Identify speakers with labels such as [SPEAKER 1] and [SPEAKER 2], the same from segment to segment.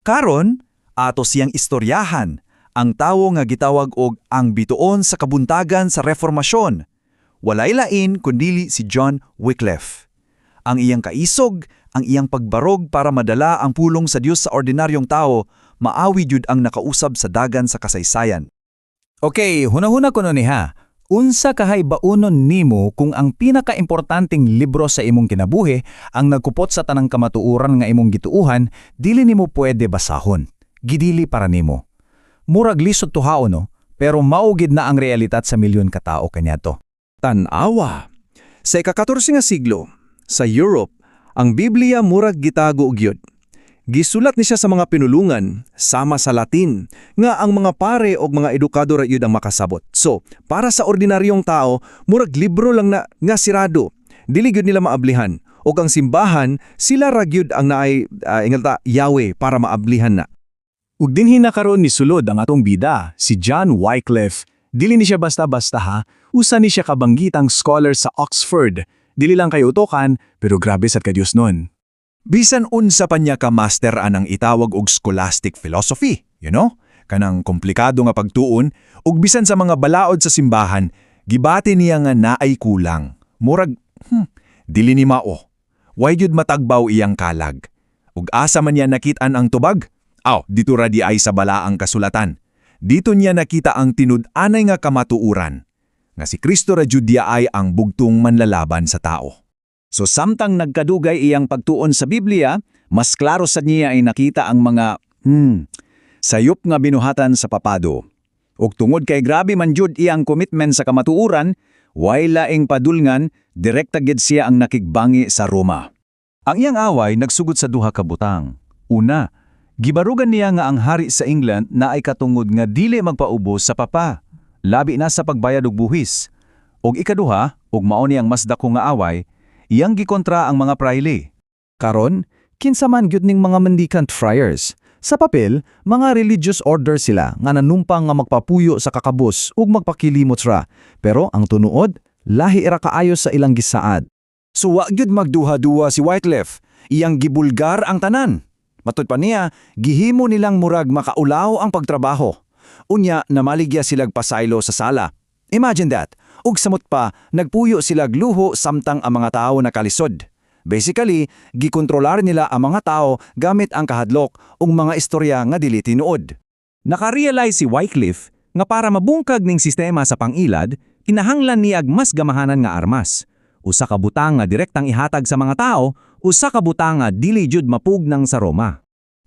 [SPEAKER 1] Karon, ato siyang istoryahan, ang tawo nga gitawag og ang bituon sa kabuntagan sa reformasyon. Walay lain kundili si John Wycliffe. Ang iyang kaisog, ang iyang pagbarog para madala ang pulong sa Dios sa ordinaryong tao, maawi jud ang nakausab sa dagan sa kasaysayan.
[SPEAKER 2] Okay, hunahuna ko nun ha. Unsa kahay baunon nimo kung ang pinakaimportanteng libro sa imong kinabuhi ang nagkupot sa tanang kamatuoran nga imong gituuhan, dili nimo pwede basahon. Gidili para nimo. Murag lisod tuhaon no, pero maugid na ang realidad sa milyon ka tawo kanyato.
[SPEAKER 3] Tan-awa. Sa ika-14 nga siglo, sa Europe, ang Biblia murag gitago og yun. Gisulat ni siya sa mga pinulungan, sama sa Latin, nga ang mga pare o mga edukador yun ang makasabot. So, para sa ordinaryong tao, murag libro lang na nga sirado. Dili gyud nila maablihan. O ang simbahan, sila ragyud ang naay Yahweh para maablihan na.
[SPEAKER 2] Ug dinhi na karon ni sulod ang atong bida, si John Wycliffe. Dili ni siya basta-basta ha, usa ni siya kabanggitang scholar sa Oxford. Dili lang kayo utokan, pero grabe sad ka Dios nun.
[SPEAKER 1] Bisan unsa pa niya ka master anang itawag og scholastic philosophy, kanang komplikado nga pagtuon, ug bisan sa mga balaod sa simbahan, gibati niya nga naay kulang. Murag, dili ni mao. Way jud matagbaw iyang kalag. Ug asa man niya nakitaan ang tubag? Dito ra di ay sa balaang kasulatan. Dito niya nakita ang tinud-anay nga kamatuuran, nga si Kristo ra jud dia ay ang bugtong manlalaban sa tao.
[SPEAKER 2] So samtang nagkadugay iyang pagtuon sa Biblia, mas klaro sa niya ay nakita ang mga sayop nga binuhatan sa papado. Ug tungod kay grabe man jud iyang commitment sa kamatuuran, way laing padulngan, direkta gid siya ang nakigbangi sa Roma.
[SPEAKER 4] Ang iyang away nagsugod sa duha ka butang. Una, gibarugan niya nga ang hari sa England na ay katungod nga dili magpaubos sa papa, labi na sa pagbayad og buhis. Ug ikaduha, ug mao ni ang mas dako nga away, iyang gikontra ang mga praile.
[SPEAKER 5] Karon, kinsa man gyud ning mga mendicant friars. Sa papel, mga religious order sila nga nanumpang nga magpapuyo sa kakabus ug magpakilimot ra. Pero ang tunuod, lahi ra kaayo sa ilang gisaad.
[SPEAKER 1] So wa gyud magduha-duha si Wycliffe, iyang gibulgar ang tanan. Matud pa niya, gihimo nilang murag makaulaw ang pagtrabaho. Unya namaligya silag pasaylo sa sala. Imagine that. Ug samot pa, nagpuyo sila gluho samtang ang mga tao nakalisod. Basically, gikontrolar nila ang mga tao gamit ang kahadlok ug mga istorya nga dili tinuod.
[SPEAKER 3] Nakarealize si Wycliffe nga para mabungkag ning sistema sa pangilad, kinahanglan niya mas gamahanan nga armas. Usa ka butang nga direktang ihatag sa mga tao, usa ka butang nga dili jud mapugnang sa Roma.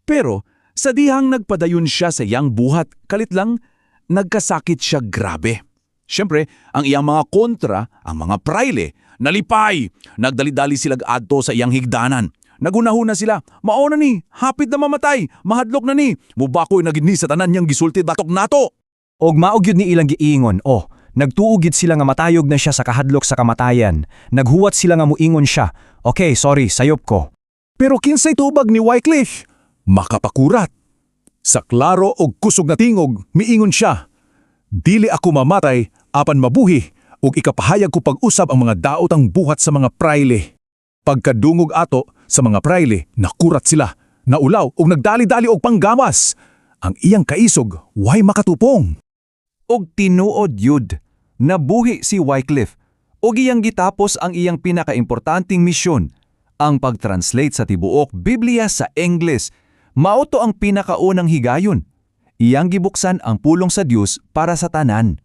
[SPEAKER 6] Pero sa dihang nagpadayon siya sa iyang buhat, kalit lang, nagkasakit siya grabe. Siyempre, ang iyang mga kontra, ang mga praile, nalipay, nagdali-dali sila adto sa iyang higdanan. Nagunahuna sila, mauna ni, hapit na mamatay, mahadlok na ni, mubakoy na gid ni sa tanan niyang gisulti batok nato.
[SPEAKER 2] Og maog yun ni ilang giingon, nagtuugid sila nga matayog na siya sa kahadlok sa kamatayan. Naghuwat sila nga muingon siya, okay, sorry, sayop ko.
[SPEAKER 6] Pero kinsay tubag ni Wycliffe? Makapakurat. Sa klaro og kusog na tingog, miingon siya, dili ako mamatay, apan mabuhi, ug ikapahayag ko pag-usab ang mga daotang buhat sa mga praile. Pagkadungog ato sa mga praile, nakurat sila, naulaw ug nagdali-dali og panggamas. Ang iyang kaisog, way makatupong.
[SPEAKER 4] Og tinuod yud, nabuhi si Wycliffe, og iyang gitapos ang iyang pinakaimportanting misyon, ang pag-translate sa tibuok Biblia sa Engles. Mao to ang pinakaunang higayon. Iyang gibuksan ang pulong sa Dios para sa tanan.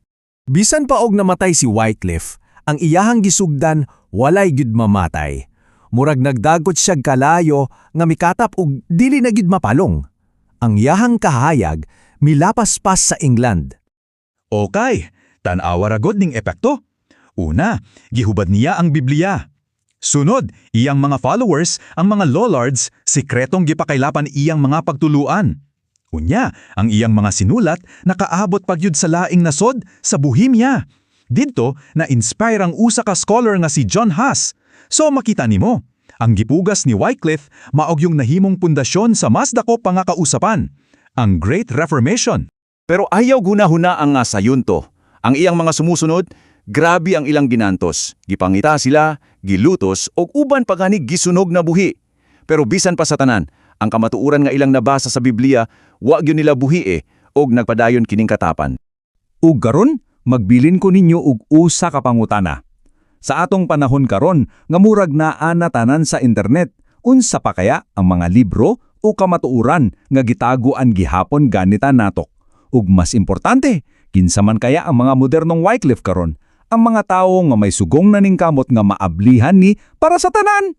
[SPEAKER 3] Bisan pa og namatay si Wycliffe, ang iyahang gisugdan walay gyud mamatay. Murag nagdagot siya kalayo nga mikatap og dili na gyud mapalong. Ang iyahang kahayag milapas-pas sa England.
[SPEAKER 7] Okay, tan-awa ra gud ning epekto. Una, gihubad niya ang Biblia. Sunod, iyang mga followers, ang mga lollards, sikretong gipakailapan iyang mga pagtuluan. Unya, ang iyang mga sinulat nakaabot pagyud sa laing nasod sa Bohemia. Didto na-inspire ang usa ka scholar nga si John Huss. So makita nimo, ang gipugas ni Wycliffe maog yung nahimong pundasyon sa mas dako pa nga kausapan, ang Great Reformation.
[SPEAKER 1] Pero ayaw gunahuna ang nga sayunto. Ang iyang mga sumusunod, grabe ang ilang ginantos. Gipangita sila, gilutos, o uban paganig gisunog na buhi. Pero bisan pa sa tanan,
[SPEAKER 8] Ang kamatuuran nga ilang nabasa sa Biblia, wa gyud nila buhi og nagpadayon kining katapan.
[SPEAKER 6] Ug karon, magbilin ko ninyo og usa ka pangutana. Sa atong panahon karon nga murag naa na tanan sa internet, unsa pa kaya ang mga libro o kamatuuran nga gitaguan gihapon ganita natok? Ug mas importante, kinsa man kaya ang mga modernong Wycliffe karon? Ang mga tawo nga may sugong na ning kamot nga maablihan ni para sa tanan?